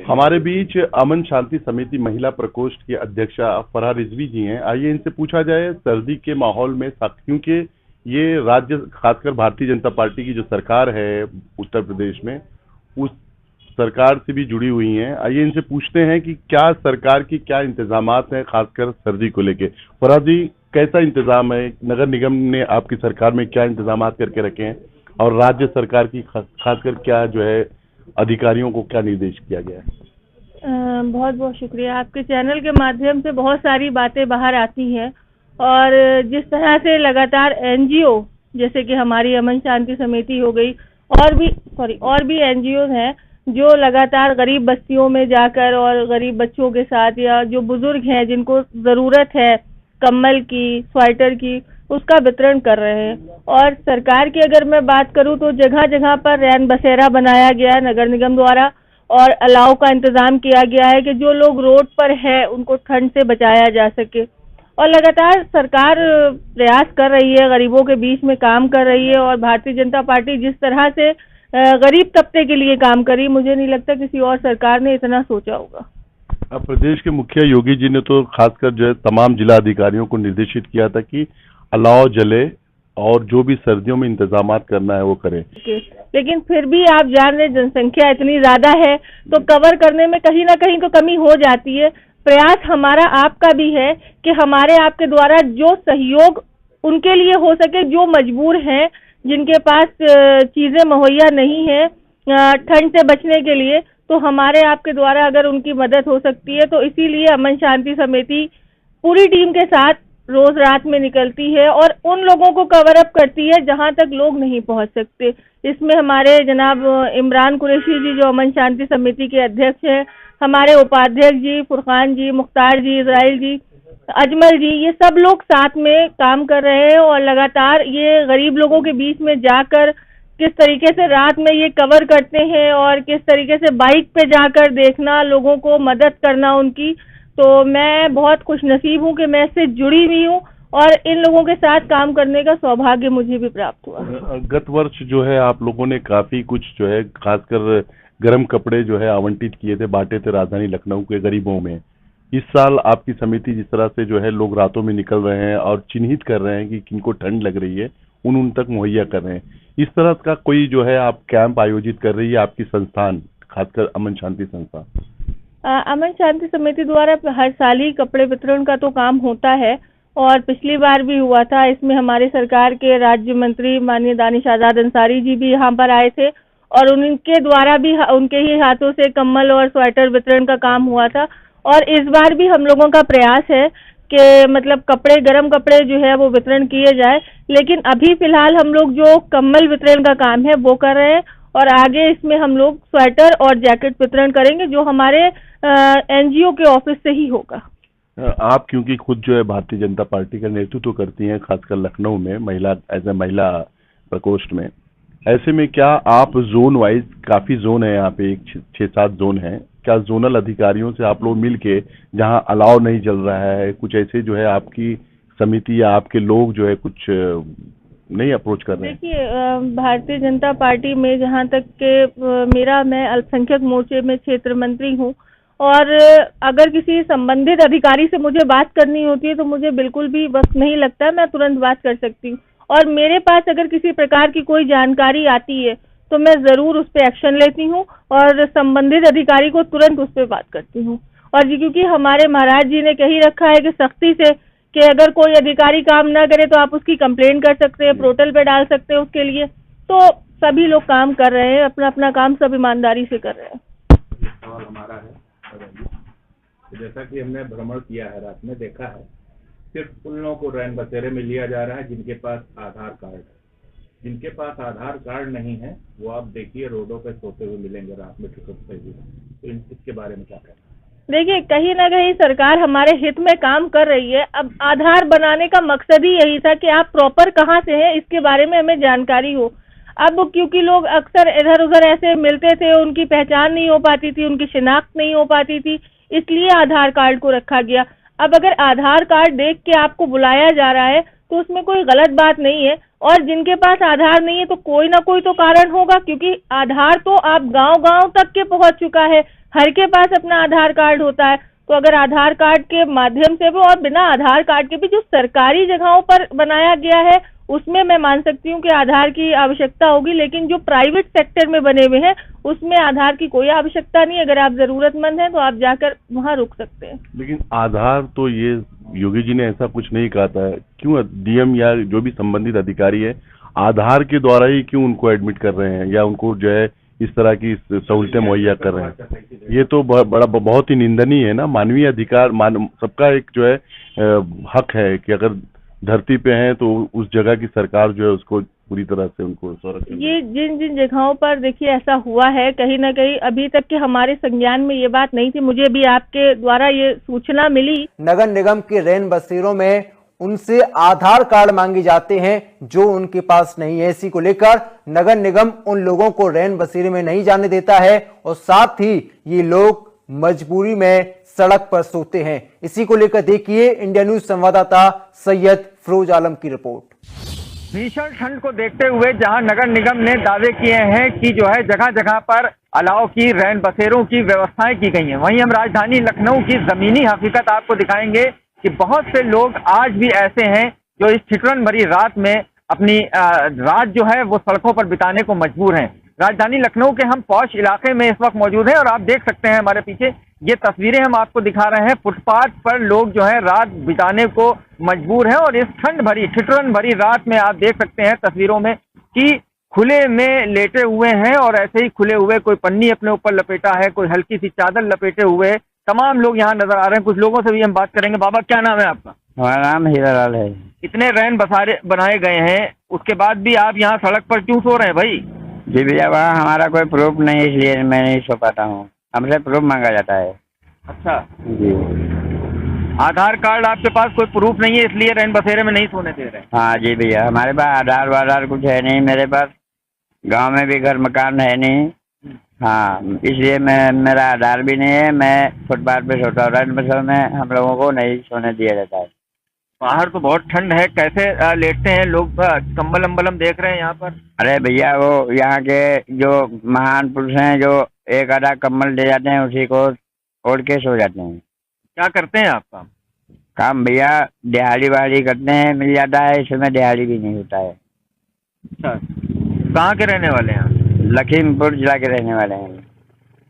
हमारे बीच अमन शांति समिति महिला प्रकोष्ठ की अध्यक्षा फरहा रिजवी जी हैं। आइए इनसे पूछा जाए सर्दी के माहौल में, क्योंकि ये राज्य खासकर भारतीय जनता पार्टी की जो सरकार है उत्तर प्रदेश में, उस सरकार से भी जुड़ी हुई हैं। आइए इनसे पूछते हैं कि क्या सरकार की क्या इंतजामात हैं खासकर सर्दी को लेके। फरहा जी, कैसा इंतजाम है? नगर निगम ने आपकी सरकार में क्या इंतजामात करके रखे हैं और राज्य सरकार की खासकर क्या जो है अधिकारियों को क्या निर्देश किया गया है? बहुत बहुत शुक्रिया। आपके चैनल के माध्यम से बहुत सारी बातें बाहर आती हैं और जिस तरह से लगातार एनजीओ जैसे कि हमारी अमन शांति समिति हो गई और भी एनजीओ हैं जो लगातार गरीब बस्तियों में जाकर और गरीब बच्चों के साथ या जो बुजुर्ग हैं जिनको ज़रूरत है कम्बल की, स्वेटर की, उसका वितरण कर रहे हैं। और सरकार की अगर मैं बात करूं तो जगह जगह पर रैन बसेरा बनाया गया है नगर निगम द्वारा और अलाव का इंतजाम किया गया है कि जो लोग रोड पर है उनको ठंड से बचाया जा सके। और लगातार सरकार प्रयास कर रही है, गरीबों के बीच में काम कर रही है। और भारतीय जनता पार्टी जिस तरह से गरीब तबके के लिए काम करी, मुझे नहीं लगता किसी और सरकार ने इतना सोचा होगा। अब प्रदेश के मुखिया योगी जी ने तो खासकर जो है तमाम जिला अधिकारियों को निर्देशित किया था कि अलाव जले और जो भी सर्दियों में इंतजामात करना है वो करें। लेकिन फिर भी आप जान रहे जनसंख्या इतनी ज्यादा है तो कवर करने में कहीं ना कहीं तो कमी हो जाती है। प्रयास हमारा आपका भी है कि हमारे आपके द्वारा जो सहयोग उनके लिए हो सके जो मजबूर हैं, जिनके पास चीजें मुहैया नहीं है ठंड से बचने के लिए, तो हमारे आपके द्वारा अगर उनकी मदद हो सकती है तो इसीलिए अमन शांति समिति पूरी टीम के साथ रोज रात में निकलती है और उन लोगों को कवर अप करती है जहां तक लोग नहीं पहुंच सकते। इसमें हमारे जनाब इमरान कुरैशी जी जो अमन शांति समिति के अध्यक्ष हैं, हमारे उपाध्यक्ष जी फुरकान जी, मुख्तार जी, इजराइल जी, अजमल जी, ये सब लोग साथ में काम कर रहे हैं और लगातार ये गरीब लोगों के बीच में जाकर किस तरीके से रात में ये कवर करते हैं और किस तरीके से बाइक पे जाकर देखना, लोगों को मदद करना उनकी। तो मैं बहुत खुशनसीब हूँ कि मैं इससे जुड़ी हुई हूँ और इन लोगों के साथ काम करने का सौभाग्य मुझे भी प्राप्त हुआ। गत वर्ष जो है आप लोगों ने काफी कुछ जो है खासकर गर्म कपड़े जो है आवंटित किए थे, बांटे थे राजधानी लखनऊ के गरीबों में। इस साल आपकी समिति जिस तरह से जो है लोग रातों में निकल रहे हैं और चिन्हित कर रहे हैं कि किनको ठंड लग रही है, उन तक मुहैया कर रहे हैं, इस तरह का कोई जो है आप कैंप आयोजित कर रही है आपकी संस्थान, खासकर अमन शांति संस्था? अमन शांति समिति द्वारा हर साल ही कपड़े वितरण का तो काम होता है और पिछली बार भी हुआ था। इसमें हमारे सरकार के राज्य मंत्री माननीय दानिश आजाद अंसारी जी भी यहाँ पर आए थे और उनके द्वारा भी उनके ही हाथों से कम्बल और स्वेटर वितरण का काम हुआ था। और इस बार भी हम लोगों का प्रयास है कि मतलब गर्म कपड़े जो है वो वितरण किए जाए। लेकिन अभी फिलहाल हम लोग जो कम्बल वितरण का काम है वो कर रहे हैं और आगे इसमें हम लोग स्वेटर और जैकेट वितरण करेंगे जो हमारे एनजीओ के ऑफिस से ही होगा। आप क्योंकि खुद जो है भारतीय जनता पार्टी का नेतृत्व करती हैं खासकर लखनऊ में महिला प्रकोष्ठ में, ऐसे में क्या आप जोन वाइज, काफी जोन है यहाँ पे, 6-7 जोन है, क्या जोनल अधिकारियों से आप लोग मिलके जहाँ अलाव नहीं चल रहा है कुछ ऐसे जो है आपकी समिति या आपके लोग जो है कुछ नहीं अप्रोच कर रहे हैं? देखिए, भारतीय जनता पार्टी में जहाँ तक के मैं अल्पसंख्यक मोर्चे में क्षेत्र मंत्री हूँ और अगर किसी संबंधित अधिकारी से मुझे बात करनी होती है तो मुझे बिल्कुल भी वक्त नहीं लगता, मैं तुरंत बात कर सकती हूँ। और मेरे पास अगर किसी प्रकार की कोई जानकारी आती है तो मैं जरूर उस पर एक्शन लेती हूँ और संबंधित अधिकारी को तुरंत उस पर बात करती हूँ। और क्योंकि हमारे महाराज जी ने कही रखा है कि सख्ती से कि अगर कोई अधिकारी काम ना करे तो आप उसकी कंप्लेंट कर सकते हैं, पोर्टल पे डाल सकते हैं उसके लिए। तो सभी लोग काम कर रहे हैं, अपना अपना काम सब ईमानदारी से कर रहे हैं। सवाल हमारा है, जैसा कि हमने भ्रमण किया है, रात में देखा है, सिर्फ उन लोगों को रैन बसेरे में लिया जा रहा है जिनके पास आधार कार्ड है। जिनके पास आधार कार्ड नहीं है वो आप देखिए रोडों पे सोते हुए मिलेंगे रात में ठिठुरते हुए। तो इसके बारे में क्या कहना? देखिए, कहीं ना कहीं सरकार हमारे हित में काम कर रही है। अब आधार बनाने का मकसद ही यही था कि आप प्रॉपर कहाँ से हैं इसके बारे में हमें जानकारी हो। अब क्योंकि लोग अक्सर इधर उधर ऐसे मिलते थे, उनकी पहचान नहीं हो पाती थी, उनकी शिनाख्त नहीं हो पाती थी, इसलिए आधार कार्ड को रखा गया। अब अगर आधार कार्ड देख के आपको बुलाया जा रहा है तो उसमें कोई गलत बात नहीं है। और जिनके पास आधार नहीं है तो कोई ना कोई तो कारण होगा, क्योंकि आधार तो आप गांव-गांव तक के पहुंच चुका है, हर के पास अपना आधार कार्ड होता है। तो अगर आधार कार्ड के माध्यम से भी और बिना आधार कार्ड के भी जो सरकारी जगहों पर बनाया गया है उसमें मैं मान सकती हूँ कि आधार की आवश्यकता होगी, लेकिन जो प्राइवेट सेक्टर में बने हुए हैं उसमें आधार की कोई आवश्यकता नहीं। अगर आप जरूरतमंद हैं तो आप जाकर वहाँ रुक सकते हैं। लेकिन आधार तो ये योगी जी ने ऐसा कुछ नहीं कहा था, क्यों डीएम या जो भी संबंधित अधिकारी है आधार के द्वारा ही क्यों उनको एडमिट कर रहे हैं या उनको जो है इस तरह की सहूलतें मुहैया कर रहे हैं? ये तो बहुत ही निंदनीय है ना। मानवीय अधिकार सबका एक जो है हक है कि अगर धरती पे हैं तो उस जगह की सरकार जो है उसको पूरी तरह से उनको संरक्षण। ये जिन जिन जगहों पर देखिए ऐसा हुआ है, कहीं ना कहीं अभी तक के हमारे संज्ञान में ये बात नहीं थी, मुझे भी आपके द्वारा ये सूचना मिली। नगर निगम के रैन बसेरों में उनसे आधार कार्ड मांगे जाते हैं जो उनके पास नहीं है। इसी को लेकर नगर निगम उन लोगों को रैन बसेरे में नहीं जाने देता है और साथ ही ये लोग मजबूरी में सड़क पर सोते हैं। इसी को लेकर देखिए इंडिया न्यूज संवाददाता सैयद फिरोज आलम की रिपोर्ट। भीषण ठंड को देखते हुए जहां नगर निगम ने दावे किए हैं कि जो है जगह जगह पर अलाव की रैन बसेरों की व्यवस्थाएं की गई हैं, वहीं हम राजधानी लखनऊ की जमीनी हकीकत आपको दिखाएंगे कि बहुत से लोग आज भी ऐसे हैं जो इस ठिठुरन भरी रात में अपनी रात जो है वो सड़कों पर बिताने को मजबूर हैं। राजधानी लखनऊ के हम पौष इलाके में इस वक्त मौजूद हैं और आप देख सकते हैं हमारे पीछे ये तस्वीरें हम आपको दिखा रहे हैं। फुटपाथ पर लोग जो है रात बिताने को मजबूर हैं और इस ठंड भरी ठिठुरन भरी रात में आप देख सकते हैं तस्वीरों में कि खुले में लेटे हुए हैं और ऐसे ही खुले हुए, कोई पन्नी अपने ऊपर लपेटा है, कोई हल्की सी चादर लपेटे हुए तमाम लोग यहाँ नजर आ रहे हैं। कुछ लोगों से भी हम बात करेंगे। बाबा क्या नाम है आपका? हमारा नाम हीरालाल है। इतने रैन बसारे बनाए गए हैं उसके बाद भी आप यहाँ सड़क पर क्यों सो रहे हैं भाई? जी भैया वहाँ हमारा कोई प्रूफ नहीं है इसलिए मैं नहीं सो पाता हूँ, हमसे प्रूफ मांगा जाता है। अच्छा जी। आधार कार्ड आपके पास कोई प्रूफ नहीं है इसलिए रैन बसेरे में नहीं सोने दे रहे? हाँ जी भैया, हमारे पास आधार वाधार कुछ है नहीं, मेरे पास गांव में भी घर मकान है नहीं। हाँ इसलिए मेरा आधार भी नहीं है, मैं फुटपाथ पे सोता हूँ। रैन बसेरों में हम लोगों को नहीं सोने दिया जाता है। बाहर तो बहुत ठंड है, कैसे लेटते हैं लोग? कंबल अम्बल हम देख रहे हैं यहाँ पर। अरे भैया वो यहाँ के जो महान पुरुष हैं जो एक आधा कम्बल दे जाते हैं उसी को ओढ़ के सो जाते हैं। क्या करते हैं आप काम भैया दिहाड़ी वहाड़ी करते हैं, मिल जाता है, इसमें दिहाड़ी भी नहीं होता है। अच्छा, कहाँ के रहने वाले हैं? लखीमपुर जिला के रहने वाले हैं।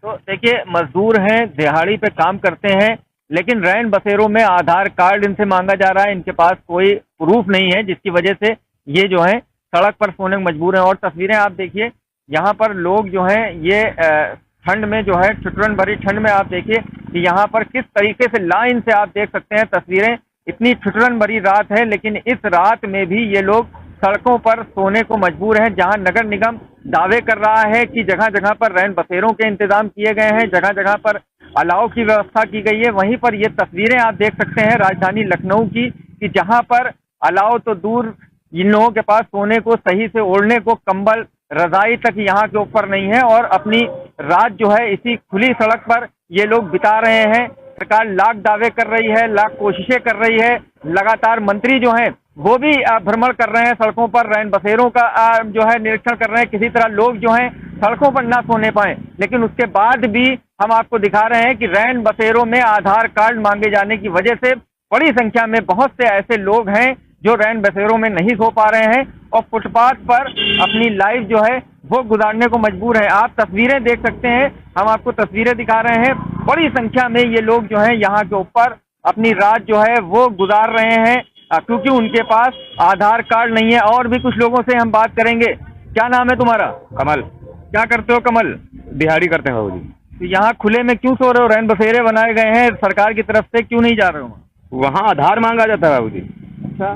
तो देखिए मजदूर हैं, दिहाड़ी पे काम करते हैं, लेकिन रैन बसेरों में आधार कार्ड इनसे मांगा जा रहा है, इनके पास कोई प्रूफ नहीं है, जिसकी वजह से ये जो है सड़क पर सोने में मजबूर हैं। और तस्वीरें आप देखिए, यहाँ पर लोग जो हैं ये ठंड में जो है ठिठुरन भरी ठंड में आप देखिए कि यहाँ पर किस तरीके से लाइन से आप देख सकते हैं तस्वीरें। इतनी ठिठुरन भरी रात है लेकिन इस रात में भी ये लोग सड़कों पर सोने को मजबूर हैं। जहां नगर निगम दावे कर रहा है कि जगह जगह पर रैन बसेरों के इंतजाम किए गए हैं, जगह जगह पर अलाव की व्यवस्था की गई है, वहीं पर ये तस्वीरें आप देख सकते हैं राजधानी लखनऊ की कि जहां पर अलाव तो दूर, इन लोगों के पास सोने को सही से ओढ़ने को कंबल रजाई तक यहाँ के ऊपर नहीं है और अपनी रात जो है इसी खुली सड़क पर ये लोग बिता रहे हैं। सरकार लाख दावे कर रही है, लाख कोशिशें कर रही है, लगातार मंत्री जो हैं वो भी भ्रमण कर रहे हैं सड़कों पर, रैन बसेरों का जो है निरीक्षण कर रहे हैं, किसी तरह लोग जो हैं सड़कों पर ना सोने पाए। लेकिन उसके बाद भी हम आपको दिखा रहे हैं कि रैन बसेरों में आधार कार्ड मांगे जाने की वजह से बड़ी संख्या में बहुत से ऐसे लोग हैं जो रैन बसेरों में नहीं सो पा रहे हैं और फुटपाथ पर अपनी लाइफ जो है वो गुजारने को मजबूर है। आप तस्वीरें देख सकते हैं, हम आपको तस्वीरें दिखा रहे हैं, बड़ी संख्या में ये लोग जो हैं यहाँ के ऊपर अपनी रात जो है वो गुजार रहे हैं क्योंकि उनके पास आधार कार्ड नहीं है। और भी कुछ लोगों से हम बात करेंगे। क्या नाम है तुम्हारा? कमल। क्या करते हो कमल? दिहाड़ी करते हैं बाबू जी। तो यहाँ खुले में क्यों सो रहे हो? रैन बसेरे बनाए गए हैं सरकार की तरफ से, क्यों नहीं जा रहे हो? वहाँ आधार मांगा जाता है बाबू जी। अच्छा,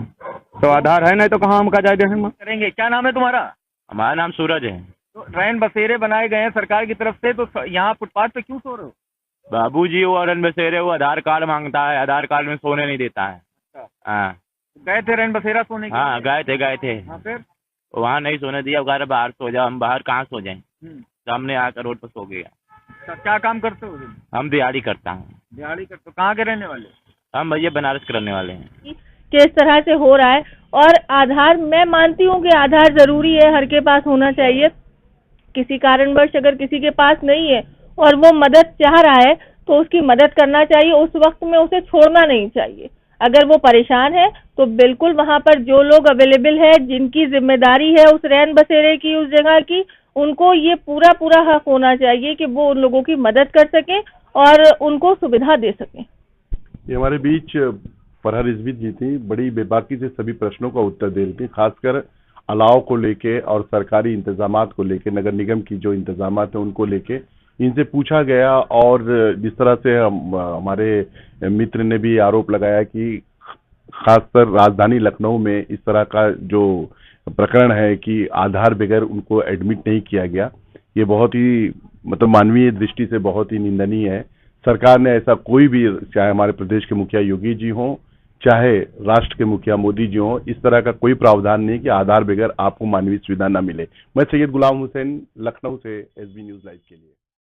तो आधार है नहीं तो कहाँ हम का जाए हम करेंगे। क्या नाम है तुम्हारा? हमारा नाम सूरज है। तो रैन बसेरे बनाए गए हैं सरकार की तरफ से, तो यहाँ फुटपाथ पे क्यों सो रहे हो? बाबू जी वो रैन बसेरे वो आधार कार्ड मांगता है, आधार कार्ड में सोने नहीं देता है। हाँ गए थे रैन बसेरा सोने के? हाँ गए थे। हाँ, फिर वहाँ नहीं सोने दिया, कह रहे बाहर सो जाओ। हम बाहर कहाँ सो जाएं? सामने आकर रोड पर सो गया। क्या काम करते हो? हम दिहाड़ी करता हूँ। दिहाड़ी करते हो? कहाँ के रहने वाले? हम भैया बनारस के रहने वाले हैं। किस तरह से हो रहा है और आधार, मैं मानती हूँ कि आधार जरूरी है, हर के पास होना चाहिए। किसी कारणवश अगर किसी के पास नहीं है और वो मदद चाह रहा है तो उसकी मदद करना चाहिए, उस वक्त में उसे छोड़ना नहीं चाहिए। अगर वो परेशान है तो बिल्कुल वहां पर जो लोग अवेलेबल है, जिनकी जिम्मेदारी है उस रैन बसेरे की, उस जगह की, उनको ये पूरा पूरा हक होना चाहिए कि वो उन लोगों की मदद कर सकें और उनको सुविधा दे सकें। ये हमारे बीच फरहा रिजवी जी थी, बड़ी बेबाकी से सभी प्रश्नों का उत्तर दे रही थी, खासकर अलाव को लेके और सरकारी इंतजामात को लेके, नगर निगम की जो इंतजामात है उनको लेके इनसे पूछा गया। और जिस तरह से हमारे मित्र ने भी आरोप लगाया कि खासकर राजधानी लखनऊ में इस तरह का जो प्रकरण है कि आधार बगैर उनको एडमिट नहीं किया गया, ये बहुत ही मतलब मानवीय दृष्टि से बहुत ही निंदनीय है। सरकार ने ऐसा कोई भी, चाहे हमारे प्रदेश के मुखिया योगी जी हों, चाहे राष्ट्र के मुखिया मोदी जी हों, इस तरह का कोई प्रावधान नहीं कि आधार बगैर आपको मानवीय सुविधा न मिले। मैं सैयद गुलाम हुसैन, लखनऊ से SB न्यूज लाइव के लिए।